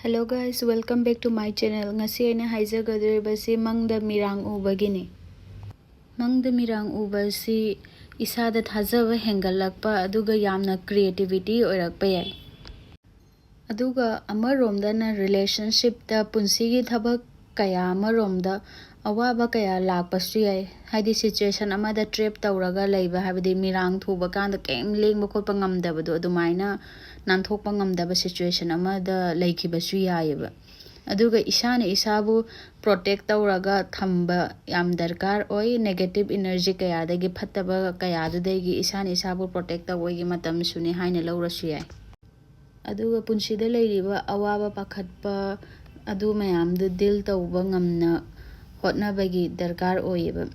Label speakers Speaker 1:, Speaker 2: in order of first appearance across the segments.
Speaker 1: Hello guys, welcome back to my channel. Ngasi aina haijagadoribasi mangda mirang ubagini. Mangda mirang ubasi isada thajaba hengalakpa aduga yamna creativity oirakpa yai. Aduga amaromdana relationship ta punsigi thabak kaya amaromda awaba kaya lakpasu yai. Haidi situation amada trap tawraga leiba habidi mirang thuba kanda kem lengba khotpa ngamdabadu adumaina nanthokpa ngamdaba situation amada leikibasu yaiba. Aduga isana isabu protect tawraga thamba yam darkar oi negative energy kaya dagi phattaba kaya dudagi isana isabu protect tawoigi matam suni haina lawrasu yai. Aduga punsida leiriba awaba pakhatpa adu mayamdu deal tawba ngamna hotnabagi darkar oiba.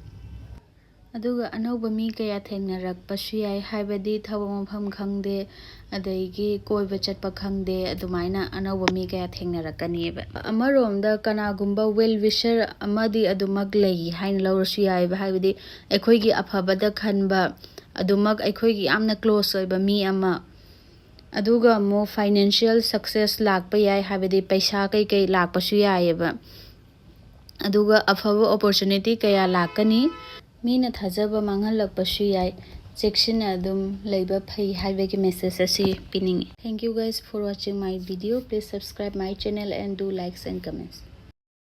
Speaker 1: Aduga anauba mi kaya thengnarakpasu yai haibadi thawak mafam khangde adagi koiba chatpa khangde adumaina anauba mi kaya thengnarakaniba. Amaromda kanagumba well wisher amadi adumak lei haina lawrasu yaiba haibadi aikhoigi afabada khanba adumak aikhoigi yamna close oiba mi ama aduga mo financial success lakpa yai habidi paisa kai lakpasu yaiba. Aduga afaba opportunity kaya lakani mina thajaba manghalakpasu yai. Chekshina adum leiba phai haibagi message asi piningi. Thank you guys for watching my video. Please subscribe my channel and do likes and comments.